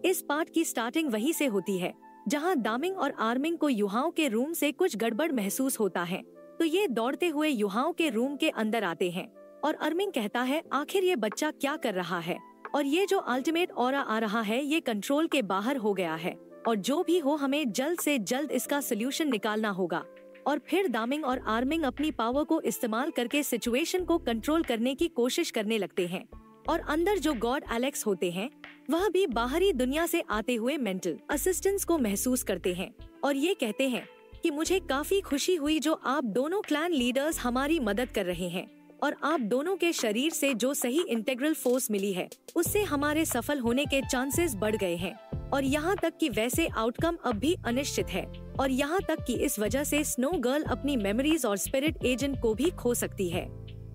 इस पार्ट की स्टार्टिंग वहीं से होती है जहां दामिंग और आर्मिंग को युहाओं के रूम से कुछ गड़बड़ महसूस होता है, तो ये दौड़ते हुए युहाओं के रूम के अंदर आते हैं और अर्मिंग कहता है आखिर ये बच्चा क्या कर रहा है और ये जो अल्टीमेट ऑरा आ रहा है ये कंट्रोल के बाहर हो गया है और जो भी हो हमें जल्द से जल्द इसका सोल्यूशन निकालना होगा। और फिर दामिंग और आर्मिंग अपनी पावर को इस्तेमाल करके सिचुएशन को कंट्रोल करने की कोशिश करने लगते हैं और अंदर जो गॉड एलेक्स होते हैं वह भी बाहरी दुनिया से आते हुए मेंटल असिस्टेंस को महसूस करते हैं और ये कहते हैं कि मुझे काफी खुशी हुई जो आप दोनों क्लैन लीडर्स हमारी मदद कर रहे हैं और आप दोनों के शरीर से जो सही इंटेग्रल फोर्स मिली है उससे हमारे सफल होने के चांसेस बढ़ गए हैं और यहाँ तक कि वैसे आउटकम अब भी अनिश्चित है और यहाँ तक कि इस वजह से स्नो गर्ल अपनी मेमोरीज और स्पिरिट एजेंट को भी खो सकती है।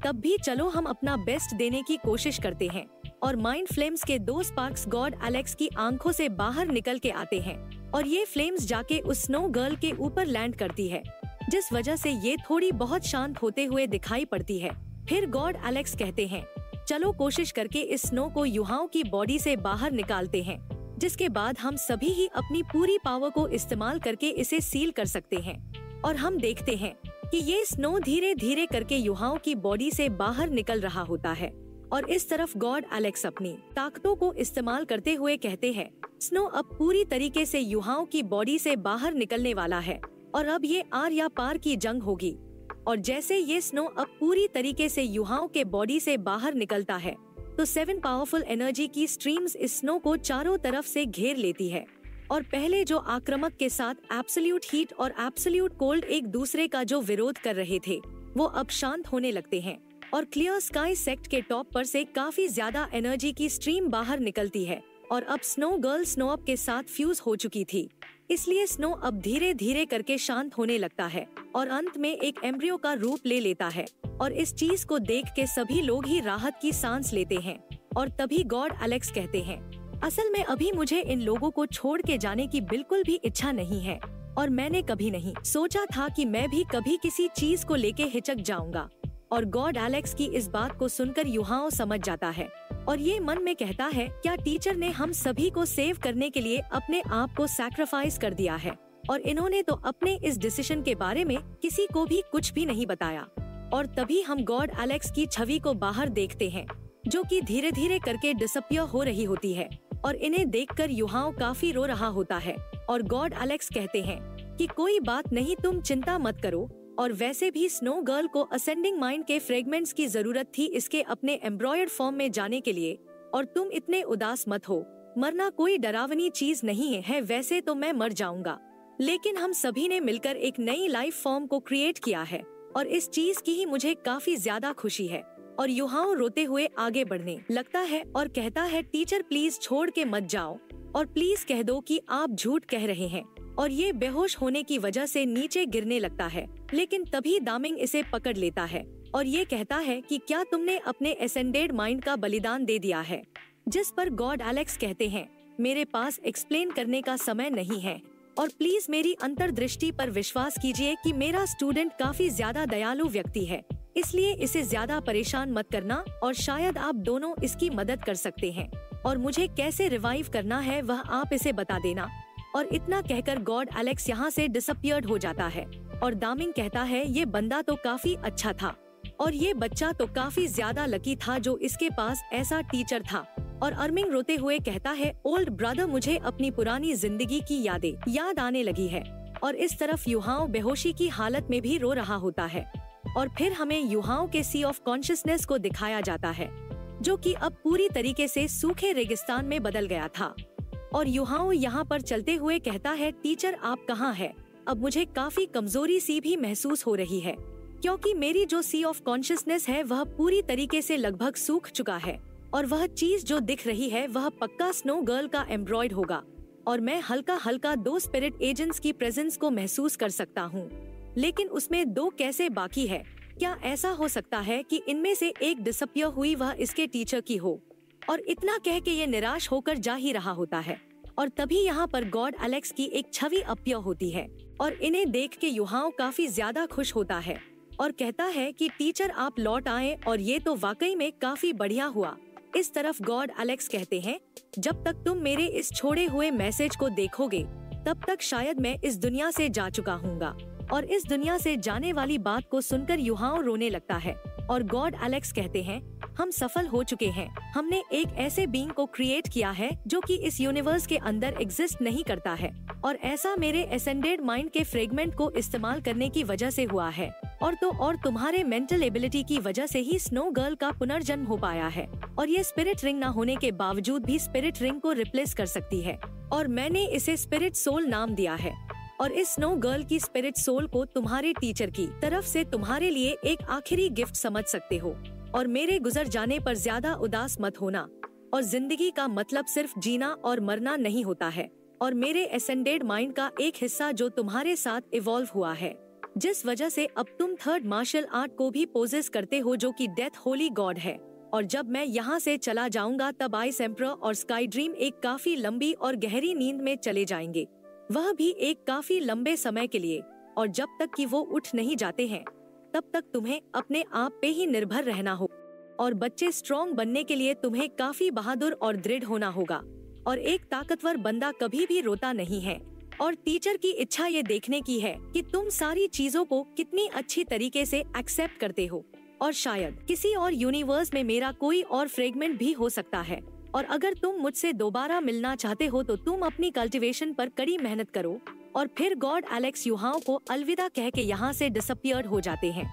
तब भी चलो हम अपना बेस्ट देने की कोशिश करते हैं और माइंड फ्लेम्स के 2 स्पार्क्स गॉड एलेक्स की आंखों से बाहर निकल के आते हैं और ये फ्लेम्स जाके उस स्नो गर्ल के ऊपर लैंड करती है, जिस वजह से ये थोड़ी बहुत शांत होते हुए दिखाई पड़ती है। फिर गॉड एलेक्स कहते हैं चलो कोशिश करके इस स्नो को युहाओं की बॉडी से बाहर निकालते हैं, जिसके बाद हम सभी ही अपनी पूरी पावर को इस्तेमाल करके इसे सील कर सकते हैं। और हम देखते हैं कि ये स्नो धीरे धीरे करके युहाओं की बॉडी से बाहर निकल रहा होता है और इस तरफ गॉड एलेक्स अपनी ताकतों को इस्तेमाल करते हुए कहते हैं स्नो अब पूरी तरीके से युहाओं की बॉडी से बाहर निकलने वाला है और अब ये आर या पार की जंग होगी। और जैसे ये स्नो अब पूरी तरीके से युहाओं के बॉडी से बाहर निकलता है तो 7 पावरफुल एनर्जी की स्ट्रीम्स इस स्नो को चारों तरफ से घेर लेती है और पहले जो आक्रामक के साथ एब्सोल्यूट हीट और एब्सोल्यूट कोल्ड एक दूसरे का जो विरोध कर रहे थे वो अब शांत होने लगते हैं और क्लियर स्काई सेक्ट के टॉप पर से काफी ज्यादा एनर्जी की स्ट्रीम बाहर निकलती है और अब स्नो गर्ल स्नो अप के साथ फ्यूज हो चुकी थी, इसलिए स्नो अब धीरे धीरे करके शांत होने लगता है और अंत में एक एम्ब्रियो का रूप ले लेता है और इस चीज को देख के सभी लोग ही राहत की सांस लेते हैं। और तभी गॉड एलेक्स कहते हैं असल में अभी मुझे इन लोगों को छोड़ के जाने की बिल्कुल भी इच्छा नहीं है और मैंने कभी नहीं सोचा था कि मैं भी कभी किसी चीज को लेके हिचक जाऊंगा। और गॉड एलेक्स की इस बात को सुनकर युहाओं समझ जाता है और ये मन में कहता है क्या टीचर ने हम सभी को सेव करने के लिए अपने आप को सैक्रिफाइस कर दिया है और इन्होंने तो अपने इस डिसीजन के बारे में किसी को भी कुछ भी नहीं बताया। और तभी हम गॉड एलेक्स की छवि को बाहर देखते हैं जो कि धीरे धीरे करके डिसअपियर हो रही होती है और इन्हें देखकर युहाओं काफी रो रहा होता है और गॉड एलेक्स कहते हैं कि कोई बात नहीं, तुम चिंता मत करो और वैसे भी स्नो गर्ल को असेंडिंग माइंड के फ्रेगमेंट्स की जरूरत थी इसके अपने एम्ब्रॉयड फॉर्म में जाने के लिए और तुम इतने उदास मत हो, मरना कोई डरावनी चीज नहीं है। वैसे तो मैं मर जाऊंगा लेकिन हम सभी ने मिलकर एक नई लाइफ फॉर्म को क्रिएट किया है और इस चीज की ही मुझे काफी ज्यादा खुशी है। और युहाओं रोते हुए आगे बढ़ने लगता है और कहता है टीचर प्लीज छोड़ के मत जाओ और प्लीज कह दो कि आप झूठ कह रहे हैं। और ये बेहोश होने की वजह से नीचे गिरने लगता है, लेकिन तभी दामिंग इसे पकड़ लेता है और ये कहता है कि क्या तुमने अपने एसेंडेड माइंड का बलिदान दे दिया है। जिस पर गॉड एलेक्स कहते हैं मेरे पास एक्सप्लेन करने का समय नहीं है और प्लीज मेरी अंतर्दृष्टि पर विश्वास कीजिए कि मेरा स्टूडेंट काफी ज्यादा दयालु व्यक्ति है, इसलिए इसे ज्यादा परेशान मत करना और शायद आप दोनों इसकी मदद कर सकते हैं और मुझे कैसे रिवाइव करना है वह आप इसे बता देना। और इतना कहकर गॉड एलेक्स यहाँ से डिसअपियर्ड हो जाता है और दामिंग कहता है ये बंदा तो काफी अच्छा था और ये बच्चा तो काफी ज्यादा लकी था जो इसके पास ऐसा टीचर था। और अर्मिंग रोते हुए कहता है ओल्ड ब्रदर मुझे अपनी पुरानी जिंदगी की यादें याद आने लगी है। और इस तरफ युहाओं बेहोशी की हालत में भी रो रहा होता है और फिर हमें युहाओं के सी ऑफ कॉन्शियसनेस को दिखाया जाता है जो कि अब पूरी तरीके से सूखे रेगिस्तान में बदल गया था। और युहाओं यहाँ पर चलते हुए कहता है टीचर आप कहाँ है, अब मुझे काफी कमजोरी सी भी महसूस हो रही है क्योंकि मेरी जो सी ऑफ कॉन्शियसनेस है वह पूरी तरीके से लगभग सूख चुका है और वह चीज जो दिख रही है वह पक्का स्नो गर्ल का एम्ब्रॉयड होगा और मैं हल्का हल्का 2 स्पिरिट एजेंट्स की प्रेजेंस को महसूस कर सकता हूँ, लेकिन उसमें 2 कैसे बाकी है। क्या ऐसा हो सकता है कि इनमें से एक डिसअपियर हुई वह इसके टीचर की हो। और इतना कह के ये निराश होकर जा ही रहा होता है और तभी यहाँ पर गॉड एलेक्स की एक छवि अपीयर होती है और इन्हें देख के युहाओं काफी ज्यादा खुश होता है और कहता है कि टीचर आप लौट आए और ये तो वाकई में काफी बढ़िया हुआ। इस तरफ गॉड एलेक्स कहते हैं, जब तक तुम मेरे इस छोड़े हुए मैसेज को देखोगे तब तक शायद मैं इस दुनिया से जा चुका हूँगा। और इस दुनिया से जाने वाली बात को सुनकर युहाओं रोने लगता है और गॉड एलेक्स कहते हैं, हम सफल हो चुके हैं। हमने एक ऐसे बीइंग को क्रिएट किया है जो कि इस यूनिवर्स के अंदर एग्जिस्ट नहीं करता है और ऐसा मेरे एसेंडेड माइंड के फ्रेगमेंट को इस्तेमाल करने की वजह से हुआ है और तुम्हारे मेंटल एबिलिटी की वजह से ही स्नो गर्ल का पुनर्जन्म हो पाया है और ये स्पिरिट रिंग न होने के बावजूद भी स्पिरिट रिंग को रिप्लेस कर सकती है और मैंने इसे स्पिरिट सोल नाम दिया है। और इस स्नो गर्ल की स्पिरिट सोल को तुम्हारे टीचर की तरफ से तुम्हारे लिए एक आखिरी गिफ्ट समझ सकते हो और मेरे गुजर जाने पर ज्यादा उदास मत होना। और जिंदगी का मतलब सिर्फ जीना और मरना नहीं होता है और मेरे एसेंडेड माइंड का एक हिस्सा जो तुम्हारे साथ इवॉल्व हुआ है, जिस वजह से अब तुम थर्ड मार्शल आर्ट को भी पोजेस करते हो जो कि डेथ होली गॉड है। और जब मैं यहाँ से चला जाऊंगा तब आइस एम्परर और स्काई ड्रीम एक काफी लंबी और गहरी नींद में चले जाएंगे, वह भी एक काफी लंबे समय के लिए। और जब तक कि वो उठ नहीं जाते हैं तब तक तुम्हें अपने आप पे ही निर्भर रहना हो और बच्चे स्ट्रॉन्ग बनने के लिए तुम्हें काफी बहादुर और दृढ़ होना होगा। और एक ताकतवर बंदा कभी भी रोता नहीं है और टीचर की इच्छा ये देखने की है कि तुम सारी चीजों को कितनी अच्छी तरीके से एक्सेप्ट करते हो। और शायद किसी और यूनिवर्स में मेरा कोई और फ्रेगमेंट भी हो सकता है और अगर तुम मुझसे दोबारा मिलना चाहते हो तो तुम अपनी कल्टीवेशन पर कड़ी मेहनत करो। और फिर गॉड एलेक्स युहाओं को अलविदा कह के यहाँ से डिसअपियर्ड हो जाते हैं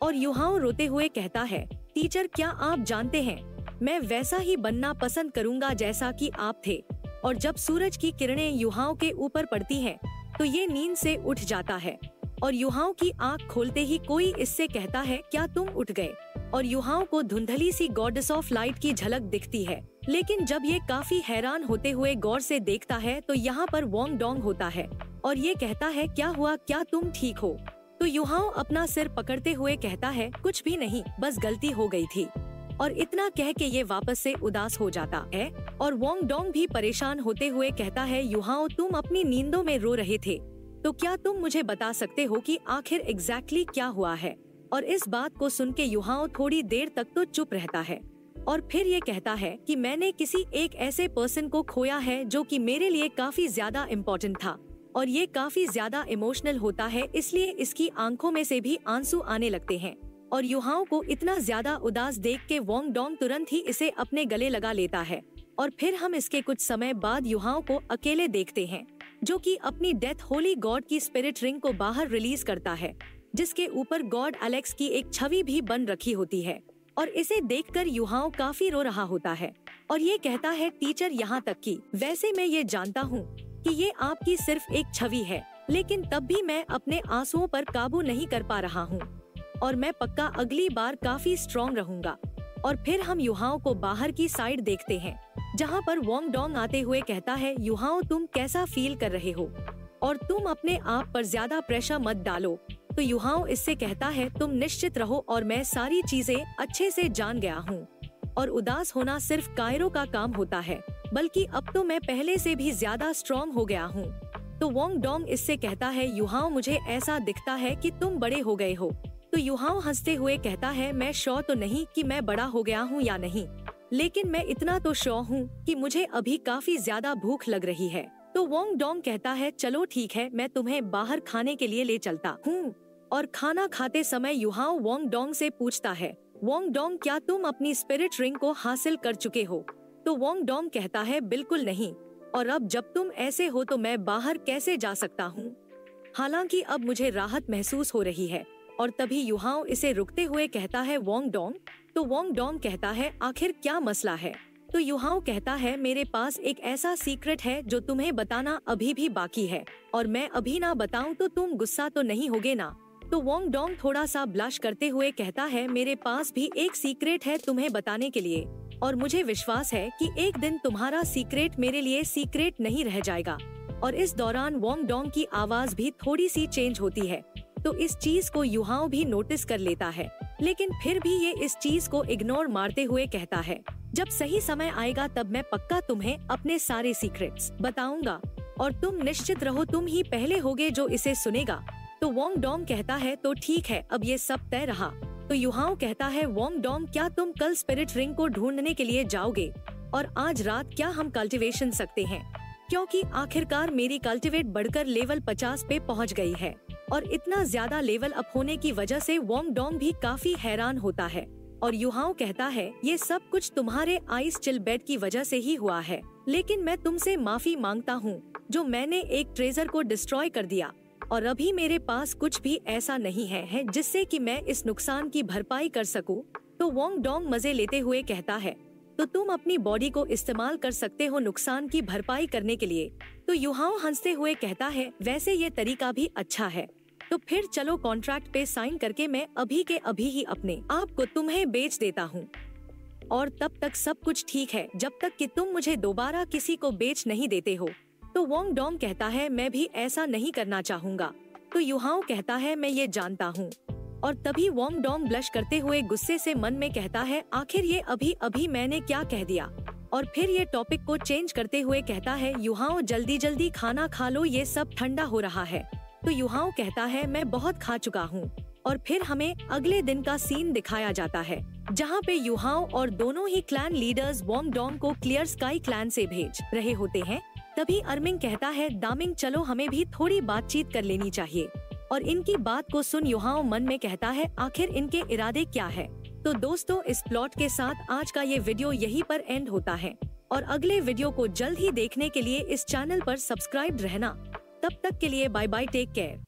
और युहाओं रोते हुए कहता है, टीचर क्या आप जानते हैं मैं वैसा ही बनना पसंद करूँगा जैसा कि आप थे। और जब सूरज की किरणें युहाओं के ऊपर पड़ती हैं तो ये नींद से उठ जाता है और युहाओं की आँख खोलते ही कोई इससे कहता है, क्या तुम उठ गए। और युहाओं को धुंधली सी गॉडेस ऑफ लाइट की झलक दिखती है, लेकिन जब ये काफी हैरान होते हुए गौर से देखता है तो यहाँ पर वोंग डोंग होता है और ये कहता है, क्या हुआ, क्या तुम ठीक हो। तो युहाओं अपना सिर पकड़ते हुए कहता है, कुछ भी नहीं, बस गलती हो गई थी। और इतना कह के ये वापस से उदास हो जाता है और वोंग डोंग भी परेशान होते हुए कहता है, युहाओं तुम अपनी नींदों में रो रहे थे, तो क्या तुम मुझे बता सकते हो कि आखिर एग्जैक्टली क्या हुआ है। और इस बात को सुन के युहाओं थोड़ी देर तक तो चुप रहता है और फिर ये कहता है कि मैंने किसी एक ऐसे पर्सन को खोया है जो कि मेरे लिए काफी ज्यादा इम्पोर्टेंट था और ये काफी ज्यादा इमोशनल होता है, इसलिए इसकी आंखों में से भी आंसू आने लगते हैं। और युहाओं को इतना ज्यादा उदास देख के वोंग डोंग तुरंत ही इसे अपने गले लगा लेता है। और फिर हम इसके कुछ समय बाद युहाओं को अकेले देखते हैं जो कि अपनी डेथ होली गॉड की स्पिरिट रिंग को बाहर रिलीज करता है, जिसके ऊपर गॉड एलेक्स की एक छवि भी बन रखी होती है। और इसे देखकर युहाओं काफी रो रहा होता है और ये कहता है, टीचर यहाँ तक कि वैसे मैं ये जानता हूँ कि ये आपकी सिर्फ एक छवि है, लेकिन तब भी मैं अपने आंसुओं पर काबू नहीं कर पा रहा हूँ और मैं पक्का अगली बार काफी स्ट्रॉन्ग रहूंगा। और फिर हम युहाओं को बाहर की साइड देखते हैं जहाँ पर वोंग डोंग आते हुए कहता है, युहाओं तुम कैसा फील कर रहे हो और तुम अपने आप पर ज्यादा प्रेशर मत डालो। तो युहाओं इससे कहता है, तुम निश्चित रहो और मैं सारी चीजें अच्छे से जान गया हूँ और उदास होना सिर्फ कायरो का काम होता है, बल्कि अब तो मैं पहले से भी ज्यादा स्ट्रॉन्ग हो गया हूँ। तो वोंग डोंग इससे कहता है, युहाओं मुझे ऐसा दिखता है कि तुम बड़े हो गए हो। तो युहाओं हंसते हुए कहता है, मैं श्योर तो नहीं कि मैं बड़ा हो गया हूँ या नहीं, लेकिन मैं इतना तो श्योर हूँ कि मुझे अभी काफी ज्यादा भूख लग रही है। तो वोंग डोंग कहता है, चलो ठीक है, मैं तुम्हें बाहर खाने के लिए ले चलता हूँ। और खाना खाते समय युहाओं वोंग डोंग से पूछता है, वोंग डोंग क्या तुम अपनी स्पिरिट रिंग को हासिल कर चुके हो। तो वोंग डोंग कहता है, बिल्कुल नहीं, और अब जब तुम ऐसे हो तो मैं बाहर कैसे जा सकता हूँ। हालांकि अब मुझे राहत महसूस हो रही है। और तभी युहाओं इसे रुकते हुए कहता है, वोंग डोंग। तो वोंग डोंग कहता है, आखिर क्या मसला है। तो युहाओं कहता है, मेरे पास एक ऐसा सीक्रेट है जो तुम्हें बताना अभी भी बाकी है और मैं अभी ना बताऊं तो तुम गुस्सा तो नहीं होगे ना। तो वोंग डोंग थोड़ा सा ब्लश करते हुए कहता है, मेरे पास भी एक सीक्रेट है तुम्हें बताने के लिए और मुझे विश्वास है कि एक दिन तुम्हारा सीक्रेट मेरे लिए सीक्रेट नहीं रह जाएगा। और इस दौरान वोंग डोंग की आवाज भी थोड़ी सी चेंज होती है। तो इस चीज को युहाओं भी नोटिस कर लेता है, लेकिन फिर भी ये इस चीज को इग्नोर मारते हुए कहता है, जब सही समय आएगा तब मैं पक्का तुम्हें अपने सारे सीक्रेट्स बताऊंगा और तुम निश्चित रहो तुम ही पहले होगे जो इसे सुनेगा। तो वोंग डोंग कहता है, तो ठीक है, अब ये सब तय रहा। तो युहाओ कहता है वोंग डोंग क्या तुम कल स्पिरिट रिंग को ढूंढने के लिए जाओगे और आज रात क्या हम कल्टीवेशन सकते हैं, क्योंकि आखिरकार मेरी कल्टीवेट बढ़कर लेवल 50 पे पहुंच गई है। और इतना ज्यादा लेवल अप होने की वजह से वोंग डोंग भी काफी हैरान होता है और युहाओ कहता है ये सब कुछ तुम्हारे आइस चिल बेड की वजह से ही हुआ है, लेकिन मैं तुमसे माफी मांगता हूँ जो मैंने एक ट्रेजर को डिस्ट्रॉय कर दिया और अभी मेरे पास कुछ भी ऐसा नहीं है जिससे कि मैं इस नुकसान की भरपाई कर सकूं। तो वोंग डोंग मजे लेते हुए कहता है तो तुम अपनी बॉडी को इस्तेमाल कर सकते हो नुकसान की भरपाई करने के लिए। तो युहाओ हंसते हुए कहता है वैसे ये तरीका भी अच्छा है, तो फिर चलो कॉन्ट्रैक्ट पे साइन करके मैं अभी के अभी ही अपने आप को तुम्हें बेच देता हूँ और तब तक सब कुछ ठीक है जब तक कि तुम मुझे दोबारा किसी को बेच नहीं देते हो। तो वोंग डोंग कहता है मैं भी ऐसा नहीं करना चाहूँगा। तो युहाओ कहता है मैं ये जानता हूँ। और तभी वोंग डोंग ब्लश करते हुए गुस्से से मन में कहता है आखिर ये अभी अभी मैंने क्या कह दिया। और फिर ये टॉपिक को चेंज करते हुए कहता है युहाओ जल्दी जल्दी खाना खा लो, ये सब ठंडा हो रहा है। तो युहाओ कहता है मैं बहुत खा चुका हूँ। और फिर हमें अगले दिन का सीन दिखाया जाता है जहाँ पे युहाओ और दोनों ही क्लैन लीडर्स वोंग डोंग को क्लियर स्काई क्लैन से भेज रहे होते हैं। तभी अर्मिंग कहता है दामिंग चलो हमें भी थोड़ी बातचीत कर लेनी चाहिए। और इनकी बात को सुन युहाओ मन में कहता है आखिर इनके इरादे क्या है। तो दोस्तों इस प्लॉट के साथ आज का ये वीडियो यहीं पर एंड होता है और अगले वीडियो को जल्द ही देखने के लिए इस चैनल पर सब्सक्राइब रहना। तब तक के लिए बाय बाय, टेक केयर।